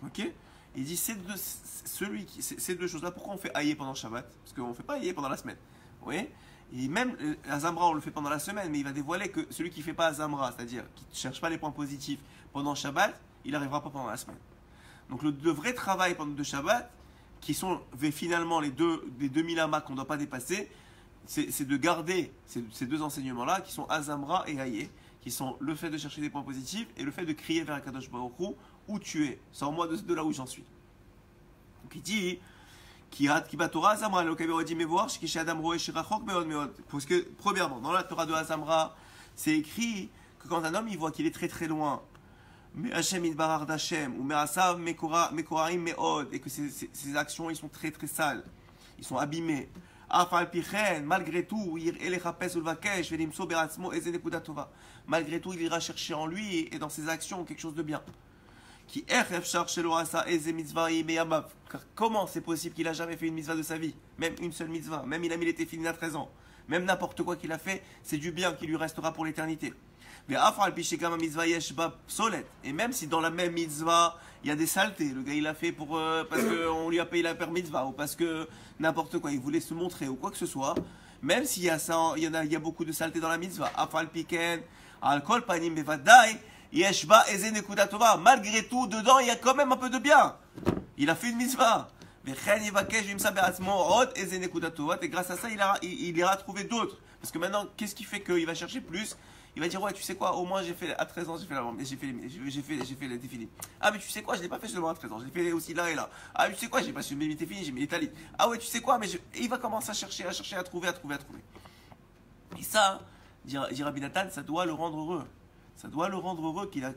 [SPEAKER 1] Ok? Il dit ces deux choses-là, pourquoi on fait Aïe pendant Shabbat? Parce qu'on ne fait pas Aïe pendant la semaine. Vous voyez? Et même Azamra, on le fait pendant la semaine, mais il va dévoiler que celui qui ne fait pas Azamra, c'est-à-dire qui ne cherche pas les points positifs pendant Shabbat, il n'arrivera pas pendant la semaine. Donc le vrai travail pendant de Shabbat, qui sont finalement les 2000 amas qu'on ne doit pas dépasser, c'est de garder ces 2 enseignements-là, qui sont Azamra et Aïe, qui sont le fait de chercher des points positifs et le fait de crier vers Akadosh Baruch Hu, où tu es, sors-moi de là où j'en suis. Donc il dit, parce que premièrement, dans la Torah de Azamra, c'est écrit que quand un homme il voit qu'il est très très loin, mais Hashem Idbarar d'Hashem, ou Me'asav Mekoraim Me'od, et que ses actions ils sont très très sales, ils sont abîmés. Malgré tout, malgré tout, il ira chercher en lui et dans ses actions quelque chose de bien. Car comment c'est possible qu'il n'a jamais fait une mitzvah de sa vie? Même une seule mitzvah, même il a mis les téfilines à 13 ans, même n'importe quoi qu'il a fait, c'est du bien qui lui restera pour l'éternité. Et même si dans la même mitzvah, il y a des saletés, le gars il a fait parce qu'on lui a payé la per mitzvah, ou parce que n'importe quoi, il voulait se montrer, ou quoi que ce soit, même s'il y a ça, il y a beaucoup de saletés dans la mitzvah, malgré tout, dedans, il y a quand même un peu de bien. Il a fait une mitzvah. Et grâce à ça, il ira trouver d'autres. Parce que maintenant, qu'est-ce qui fait qu'il va chercher plus? Il va dire, ouais, tu sais quoi, au moins à 13 ans, j'ai fait les défilés. Ah, mais tu sais quoi, je ne l'ai pas fait seulement à 13 ans, je l'ai fait aussi là et là. Ah, mais tu sais quoi, j'ai pas su mes défilés, j'ai mis les talis. Ah, ouais, tu sais quoi, et il va commencer à chercher, à trouver. Et ça, dit Rabbi Nathan, ça doit le rendre heureux. Ça doit le rendre heureux qu'il a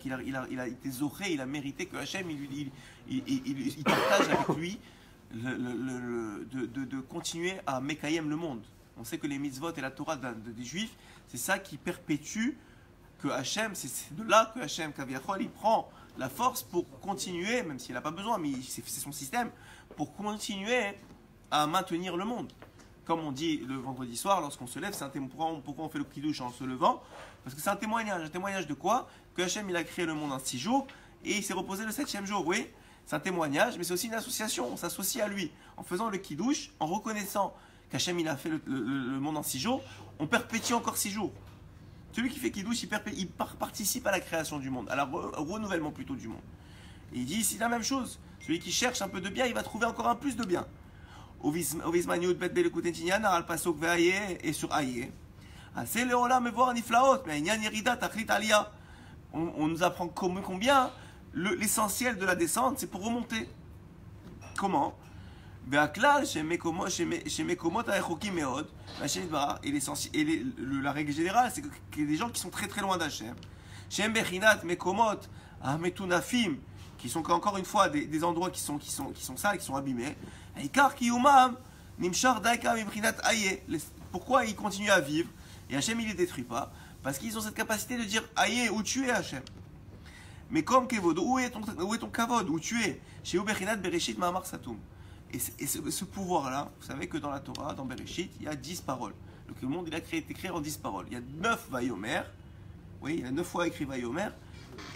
[SPEAKER 1] été zoré, il a mérité que Hachem, il partage avec lui de continuer à Mekayem le monde. On sait que les mitzvot et la Torah des Juifs, c'est ça qui perpétue que Hachem, c'est de là que Hachem, Kaviachol, il prend la force pour continuer, même s'il n'a pas besoin, mais c'est son système, pour continuer à maintenir le monde. Comme on dit le vendredi soir, lorsqu'on se lève, c'est un témoignage. Pourquoi on fait le kiddush en se levant? Parce que c'est un témoignage. Un témoignage de quoi? Que Hachem, il a créé le monde en 6 jours et il s'est reposé le 7e jour. Oui, c'est un témoignage, mais c'est aussi une association. On s'associe à lui. En faisant le kiddush, en reconnaissant qu'Hachem, il a fait le monde en 6 jours, on perpétue encore 6 jours. Celui qui fait kiddush, il participe à la création du monde, au renouvellement plutôt du monde. Et il dit ici la même chose. Celui qui cherche un peu de bien, il va trouver encore un plus de bien. Et sur Aïe, C'est le olam me voir niflaot, mais Inyan Yerida Tachlit Aliyah. On nous apprend combien l'essentiel de la descente, c'est pour remonter. Comment? Et la règle générale, c'est qu'il y a des gens qui sont très très loin d'Hachem. Qui sont encore une fois des endroits qui sont sales, qui sont abîmés. Pourquoi ils continuent à vivre? Et Hachem, il ne les détruit pas. Parce qu'ils ont cette capacité de dire aïe, où tu es, Hachem. Mais comme Kevod, où est ton Kavod? Où tu es? Chez Ubechinat Bereshit Ma'amar Satum. Et ce pouvoir-là, vous savez que dans la Torah, dans Bereshit, il y a 10 paroles. Donc le monde, il a été créé en 10 paroles. Il y a 9 Vayomer. Oui, il y a 9 fois écrit Vayomer.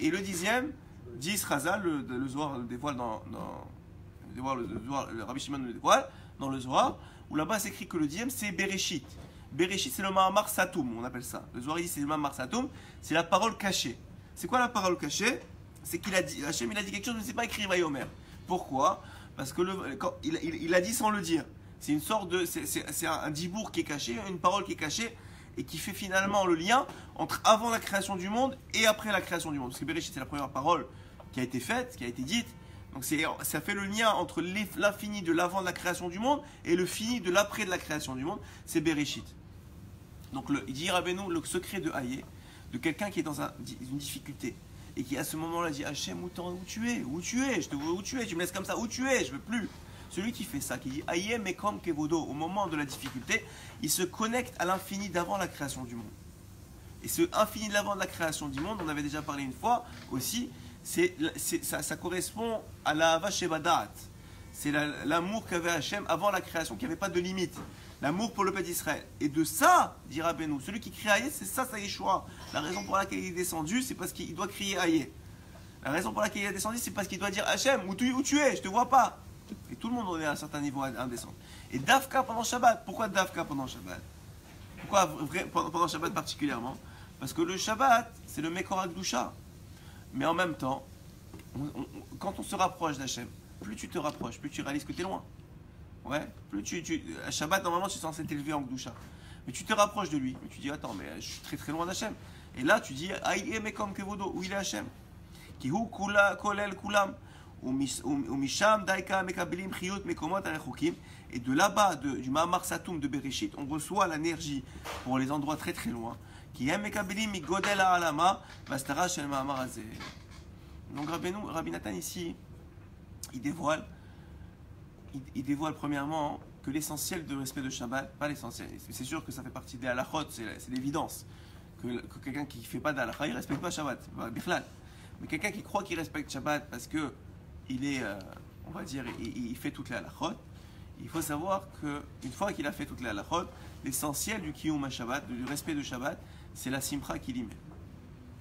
[SPEAKER 1] Et le 10e, 10 Chazal, le Zohar le dévoile le Rabbi Shimon le dévoile dans le Zohar, où là-bas c'est écrit que le 10e c'est Bereshit. Bereshit, c'est le Ma'amar Satum, on appelle ça. Le Zohar dit c'est le Ma'amar Satum, c'est la parole cachée. C'est quoi la parole cachée? C'est qu'il a dit, Hachem il a dit quelque chose, mais c'est pas écrit Vayomer. Pourquoi? Parce que il a dit sans le dire. C'est une sorte de, c'est un dibour qui est caché, une parole qui est cachée et qui fait finalement le lien entre avant la création du monde et après la création du monde. Parce que Bereshit c'est la première parole qui a été faite, qui a été dite. Donc ça fait le lien entre l'infini de l'avant de la création du monde et le fini de l'après de la création du monde. C'est Bereshit. Donc il dit Rabbeinu, le secret de Hayé, de quelqu'un qui est dans une difficulté et qui à ce moment-là dit Hachem, où tu es, je te vois où tu es, tu me laisses comme ça, où tu es, je veux plus. Celui qui fait ça, qui dit Hayé mekom kevodo, au moment de la difficulté, il se connecte à l'infini d'avant la création du monde. Et ce infini de l'avant de la création du monde, on avait déjà parlé une fois aussi, ça correspond à la Ahava Shebadat. C'est l'amour qu'avait Hachem avant la création, qui n'avait pas de limite. L'amour pour le peuple d'Israël. Et de ça, dira Benou, celui qui crie Hayé, c'est ça Yeshua. La raison pour laquelle il est descendu, c'est parce qu'il doit crier Hayé. La raison pour laquelle il est descendu, c'est parce qu'il doit dire Hachem, où tu es, je te vois pas. Et tout le monde est à un certain niveau à descendre. Et Dafka pendant Shabbat. Pourquoi Dafka pendant Shabbat? Pourquoi pendant Shabbat particulièrement? Parce que le Shabbat, c'est le Mekor HaKdusha. Mais en même temps, quand on se rapproche d'Hachem, plus tu te rapproches, plus tu réalises que tu es loin. Ouais, plus à Shabbat, normalement, tu es censé t'élever en Gdusha. Mais tu te rapproches de lui. Mais tu dis, attends, mais je suis très très loin d'Hachem. Et là, tu dis, Aïe, mekom kevodo, où il est Hachem? Kihu kula kolel kulam. Umisham daika mekabelim chiyut mekomot arechukim. Et de là-bas, du Ma'amar Satum de Bereshit, on reçoit l'énergie pour les endroits très très loin. Qui aime mekabelim migodel ha'alama, bastara shel Ma'amar hazeh. Donc Rabbi Nathan ici, il dévoile premièrement que l'essentiel de respect de Shabbat, pas l'essentiel, c'est sûr que ça fait partie des halachot, c'est l'évidence, que quelqu'un qui ne fait pas d'halakha, il ne respecte pas Shabbat, mais quelqu'un qui croit qu'il respecte Shabbat parce que il est, on va dire, il fait toutes les halachot, il faut savoir qu'une fois qu'il a fait toutes les halachot, l'essentiel du kiyum Shabbat, du respect de Shabbat, c'est la simcha qu'il y met.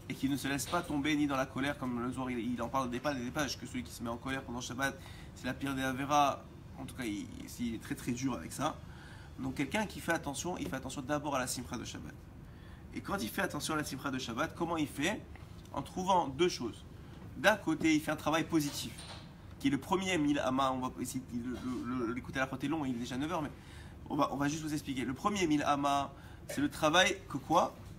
[SPEAKER 1] Et qui ne se laisse pas tomber ni dans la colère, comme le Zohar il en parle des pages, que celui qui se met en colère pendant Shabbat, c'est la pire des Avera. En tout cas, il est très très dur avec ça. Donc quelqu'un qui fait attention, il fait attention d'abord à la simcha de Shabbat. Et quand il fait attention à la simcha de Shabbat, comment il fait? En trouvant deux choses. D'un côté, il fait un travail positif, qui est le premier mil ama. On va essayer l'écouter à la fois est long, il est déjà 9h, mais on va juste vous expliquer. Le premier mil ama, c'est le travail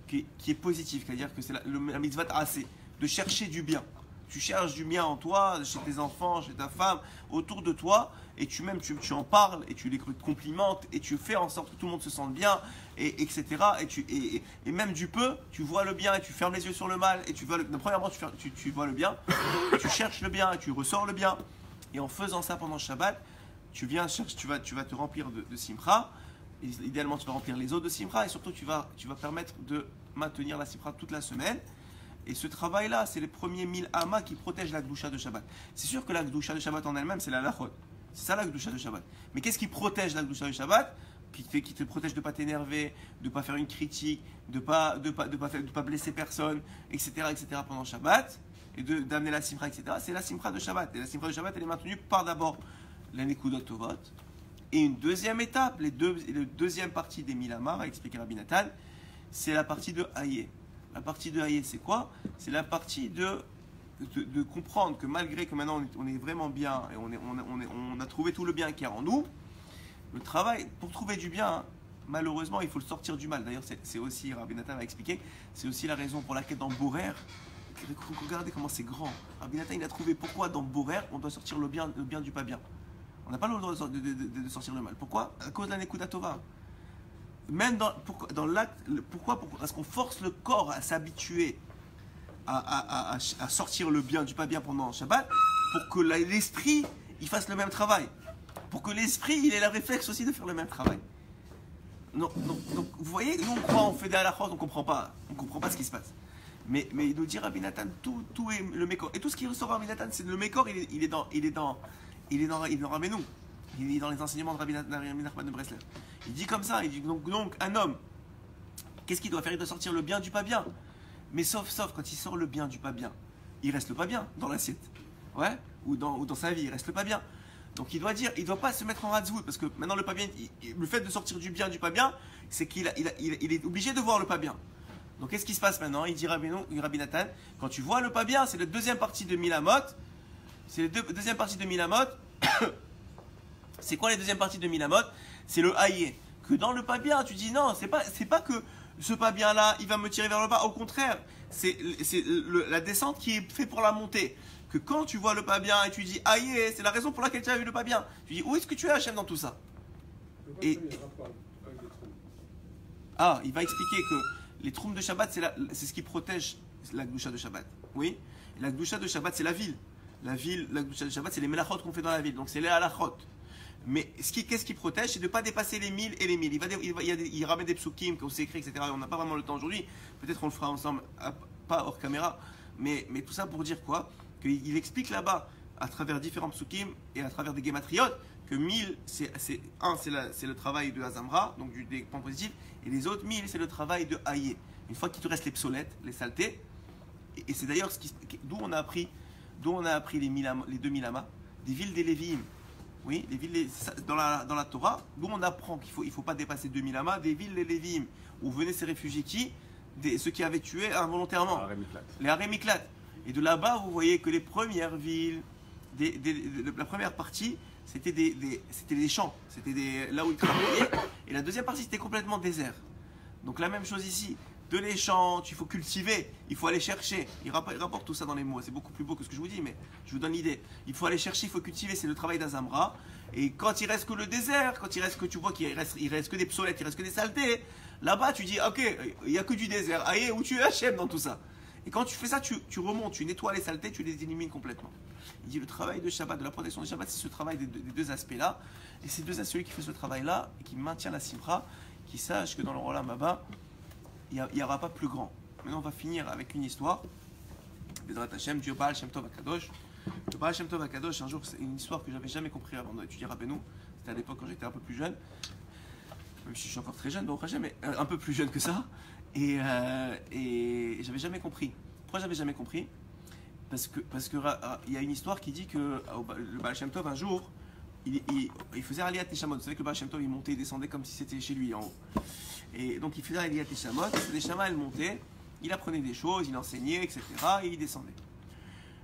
[SPEAKER 1] qui est positif, c'est-à-dire que c'est la mitzvah assez, de chercher du bien. Tu cherches du bien en toi, chez tes enfants, chez ta femme, autour de toi, et tu en parles, et tu les complimentes, et tu fais en sorte que tout le monde se sente bien, etc. Et même du peu, tu vois le bien, et tu fermes les yeux sur le mal, et tu vois premièrement, tu vois le bien, tu cherches le bien, et tu ressors le bien. Et en faisant ça pendant Shabbat, tu vas te remplir de simcha. Idéalement, tu vas remplir les autres de simcha, et surtout, tu vas permettre de maintenir la simcha toute la semaine. Et ce travail-là, c'est les premiers 1000 amas qui protègent la Gdusha de Shabbat. C'est sûr que la Gdusha de Shabbat en elle-même, c'est la halachot. C'est ça la Gdusha de Shabbat. Mais qu'est-ce qui protège la Gdusha de Shabbat? Qui te protège de ne pas t'énerver, de ne pas faire une critique, de ne pas blesser personne, etc., pendant Shabbat, et d'amener la simcha, etc. C'est la simcha de Shabbat. Et la simcha de Shabbat, elle est maintenue par d'abord la Nekudot Tovot. Et une deuxième étape, la deuxième partie des 1000 amas, a expliqué Rabbi Nathan, c'est la partie de Hayé. La partie de Hayé, c'est quoi? C'est la partie de comprendre que malgré que maintenant on est vraiment bien et on a trouvé tout le bien qu'il y a en nous, le travail, pour trouver du bien, malheureusement, il faut le sortir du mal. D'ailleurs, c'est aussi, Rabbi Nathan m'a expliqué, c'est aussi la raison pour laquelle dans Borer, regardez comment c'est grand. Rabbi Nathan, il a trouvé pourquoi dans Borer, on doit sortir le bien du pas bien. On n'a pas le droit de sortir le mal. Pourquoi? À cause de la Nekuda Tova. Même dans l'acte, pourquoi? Parce qu'on force le corps à s'habituer à sortir le bien du pas bien pendant Shabbat, pour que l'esprit il fasse le même travail. Pour que l'esprit il ait la réflexe aussi de faire le même travail. Donc vous voyez, nous on croit, on fait des halachot, on comprend pas ce qui se passe. Mais il nous dit Rabbi Nathan, tout est le mécor. Et tout ce qui ressort Rabbi Nathan, c'est le mécor, il est dans Rabbeinu. Il est dans les enseignements de Rabbi Nachman de Breslev. Il dit comme ça, il dit donc un homme, qu'est-ce qu'il doit faire? Il doit sortir le bien du pas bien. Mais sauf quand il sort le bien du pas bien, il reste le pas bien dans l'assiette. Ouais, ou dans sa vie, il reste le pas bien. Donc il doit pas se mettre en ratzvout, parce que maintenant le pas bien, le fait de sortir du bien du pas bien, c'est qu'il est obligé de voir le pas bien. Donc qu'est-ce qui se passe maintenant? Il dit Rabbi Nathan, quand tu vois le pas bien, c'est la deuxième partie de Milamot. C'est la deuxième partie de Milamot. C'est quoi les deuxième parties de Milamot? C'est le haïe. Que dans le pas bien, tu dis non, c'est pas que ce pas bien là, il va me tirer vers le bas. Au contraire, c'est la descente qui est faite pour la montée. Que quand tu vois le pas bien et tu dis aïe, c'est la raison pour laquelle tu as vu le pas bien. Tu dis où est-ce que tu es Hachem dans tout ça? Et il va expliquer que les troums de Shabbat, c'est ce qui protège la Gdusha de Shabbat. Oui, la Gdusha de Shabbat, c'est la ville. La Gdusha de Shabbat, c'est les melachot qu'on fait dans la ville. Donc c'est les halachot. Mais qu'est-ce qui protège? C'est de ne pas dépasser les 1000 et les 1000. Il ramène des psukim, qu'on s'écrit, etc. On n'a pas vraiment le temps aujourd'hui. Peut-être on le fera ensemble, pas hors caméra. Mais tout ça pour dire quoi? Qu'il explique là-bas, à travers différents psukim et à travers des gematriot, que 1000, c'est le travail de Hazamra, donc des points positifs, et les autres 1000, c'est le travail de Haïe. Une fois qu'il te reste les psolettes, les saletés, et c'est d'ailleurs d'où on a appris les 2000 amas, des villes des Lévi'im. Oui, les villes dans la Torah, d'où on apprend qu'il ne faut pas dépasser 2000 amas, des villes des Lévi'im, où venaient ces réfugiés ceux qui avaient tué involontairement, les Harémiklat. Et de là-bas, vous voyez que les premières villes, la première partie, c'était des champs, c'était là où ils travaillaient, et la deuxième partie, c'était complètement désert. Donc la même chose ici, de les champs, il faut cultiver, il faut aller chercher. Il rapporte tout ça dans les mots, c'est beaucoup plus beau que ce que je vous dis, mais je vous donne l'idée. Il faut aller chercher, il faut cultiver, c'est le travail d'Azamra. Et quand il reste que le désert, quand il reste que tu vois qu'il reste que des psolettes, il reste que des saletés, là-bas tu dis, ok, il n'y a que du désert, aïe, où tu es Hachem dans tout ça. Et quand tu fais ça, tu remontes, tu nettoies les saletés, tu les élimines complètement. Il dit le travail de Shabbat, de la protection de Shabbat, c'est ce travail des deux aspects-là. Et c'est celui qui fait ce travail-là et qui maintient la simra, qui sache que dans le Olam Haba, il n'y aura pas plus grand. Maintenant, on va finir avec une histoire. Bezrat Hashem, du Baal Shem Tov Akadosh. Le Baal Shem Tov Akadosh, un jour, c'est une histoire que j'avais jamais compris avant d'étudier Rabbeinu. C'était à l'époque quand j'étais un peu plus jeune. Même si je suis encore très jeune, donc mais un peu plus jeune que ça. Et j'avais jamais compris. Pourquoi j'avais jamais compris? Parce que il y a une histoire qui dit que le Baal Shem Tov un jour il faisait Aliyat Neshamot. Vous savez que le Baal Shem Tov il montait et descendait comme si c'était chez lui en haut. Et donc il faisait Aliyat Neshamot, les Neshamot elles montaient, il apprenait des choses, il enseignait, etc. et il descendait.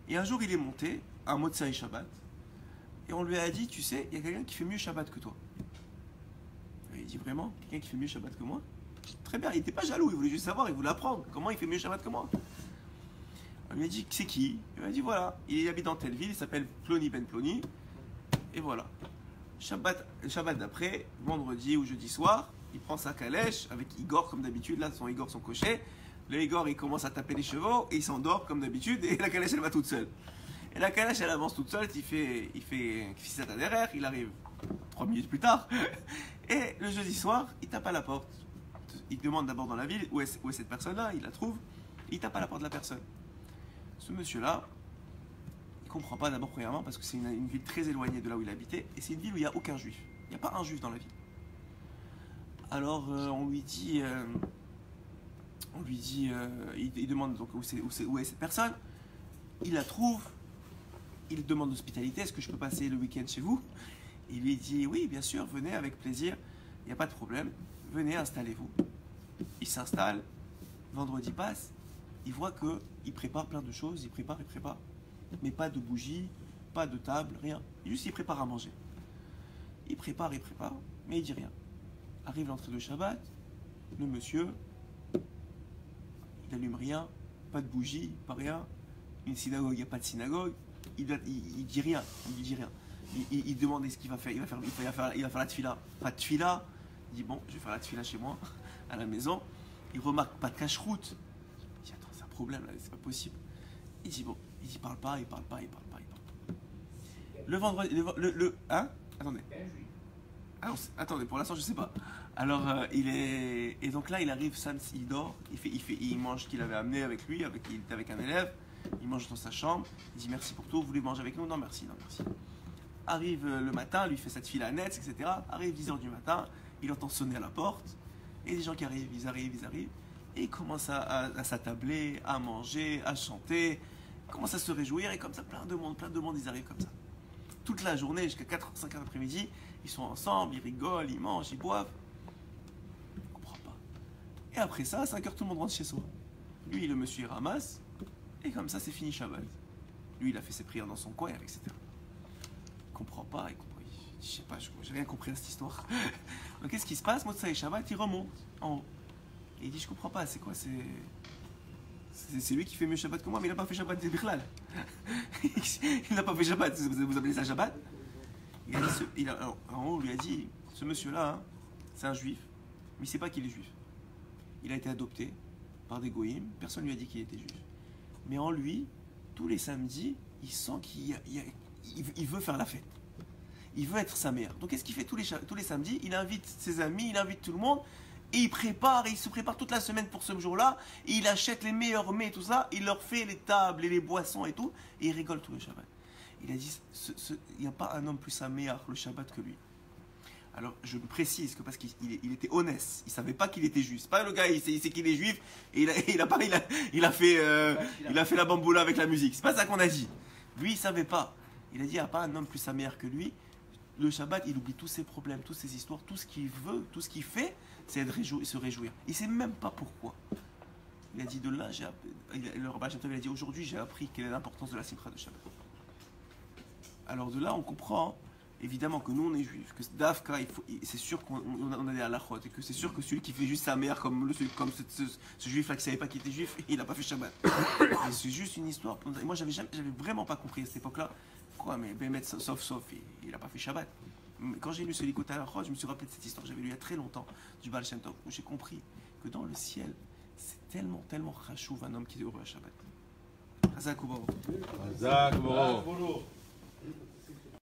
[SPEAKER 1] Et un jour il est monté à Motsai Shabbat et on lui a dit, tu sais, il y a quelqu'un qui fait mieux Shabbat que toi. Et il dit vraiment, quelqu'un qui fait mieux Shabbat que moi? Très bien, il n'était pas jaloux, il voulait juste savoir, il voulait apprendre comment il fait mieux Shabbat que moi. On lui a dit, c'est qui? Il m'a dit, voilà, il habite dans telle ville, il s'appelle Ploni Ben Ploni, et voilà. Shabbat d'après, vendredi ou jeudi soir, il prend sa calèche avec Igor comme d'habitude, là son Igor, son cocher. Le Igor il commence à taper les chevaux et il s'endort comme d'habitude et la calèche elle va toute seule. Et la calèche elle avance toute seule, il fait ça derrière, il arrive 3 minutes plus tard. Et le jeudi soir, il tape à la porte. Il demande d'abord dans la ville où est cette personne-là, il la trouve, il tape à la porte de la personne. Ce monsieur-là, il ne comprend pas d'abord premièrement parce que c'est une ville très éloignée de là où il habitait et c'est une ville où il n'y a aucun juif. Il n'y a pas un juif dans la ville. Alors on lui dit, il demande donc où est cette personne. Il la trouve, il demande l'hospitalité, est-ce que je peux passer le week-end chez vous? Il lui dit oui, bien sûr, venez avec plaisir, il n'y a pas de problème, venez, installez-vous. Il s'installe, vendredi passe, il voit qu'il prépare plein de choses, il prépare, mais pas de bougies, pas de table, rien. Juste il prépare à manger. Il prépare, mais il dit rien. Arrive l'entrée de Shabbat, le monsieur, il n'allume rien, pas de bougie, pas rien. Une synagogue, il n'y a pas de synagogue. Il dit rien, il dit rien. Il demande ce qu'il va faire. Il va faire la tefila. Pas de tefila. Il dit bon, je vais faire la tefila chez moi, à la maison. Il remarque pas de cache-route. Il dit attends, c'est un problème là, c'est pas possible. Il dit bon, il parle pas. Le vendredi, hein? Attendez. Alors, attendez, pour l'instant je sais pas. Alors et donc là il arrive, il dort, il mange ce qu'il avait amené avec lui, il était avec un élève. Il mange dans sa chambre, il dit merci pour tout, vous voulez manger avec nous? Non merci. Arrive le matin, lui fait cette file à net, etc. Arrive 10h du matin, il entend sonner à la porte, et des gens qui arrivent, ils arrivent, et ils commencent à s'attabler, à manger, à chanter, ils commencent à se réjouir, et comme ça, plein de monde, ils arrivent comme ça. Toute la journée, jusqu'à 4-5 heures d'après-midi, ils sont ensemble, ils rigolent, ils mangent, ils boivent. Je comprends pas. Et après ça, à 5 heures, tout le monde rentre chez soi. Lui, le monsieur, il ramasse, et comme ça, c'est fini Shabbat. Lui, il a fait ses prières dans son coin, etc. Il comprend pas, je sais pas, j'ai rien compris à cette histoire. Donc, qu'est-ce qui se passe? Motsai Shabbat, il remonte en haut. Et il dit, je comprends pas, c'est quoi? C'est lui qui fait mieux Shabbat que moi, mais il n'a pas fait Shabbat des Bichlal. Il n'a pas fait Shabbat, vous appelez ça Shabbat? En haut, on lui a dit, ce monsieur-là, hein, c'est un juif, mais il ne sait pas qu'il est juif. Il a été adopté par des goïms, personne ne lui a dit qu'il était juif. Mais en lui, tous les samedis, il sent qu'il veut faire la fête. Il veut être sa mère. Donc qu'est-ce qu'il fait tous les samedis? Il invite ses amis, il invite tout le monde, et il se prépare toute la semaine pour ce jour-là, et il achète les meilleurs mets, tout ça, il leur fait les tables et les boissons et tout, et il rigole tout le Shabbat. Il a dit, il n'y a pas un homme plus améar le Shabbat que lui. Alors, je précise que parce qu'il était honnête, il ne savait pas qu'il était juif. C'est pas le gars, il sait qu'il est juif et il a fait la bamboula avec la musique. C'est pas ça qu'on a dit. Lui, il ne savait pas. Il a dit, il n'y a pas un homme plus amer que lui. Le Shabbat, il oublie tous ses problèmes, toutes ses histoires, tout ce qu'il veut, tout ce qu'il fait, c'est se réjouir. Il ne sait même pas pourquoi. Il a dit de là, le Rabbi Shem Tov, il a dit, aujourd'hui, j'ai appris quelle est l'importance de la simcha de Shabbat. Alors de là, on comprend. Évidemment que nous on est juifs, que Dafka, c'est sûr qu'on a des halachot, et que c'est sûr que celui qui fait juste sa mère, comme ce juif-là qui ne savait pas qu'il était juif, il n'a pas fait Shabbat. C'est juste une histoire. Moi j'avais vraiment pas compris à cette époque-là. Quoi, mais Bémet, sauf, il n'a pas fait Shabbat. Quand j'ai lu ce Likutei Halachot, je me suis rappelé de cette histoire, j'avais lu il y a très longtemps, du Baal Shem Tov, où j'ai compris que dans le ciel, c'est tellement chachouv un homme qui est heureux à Shabbat. Hazak Ubaro.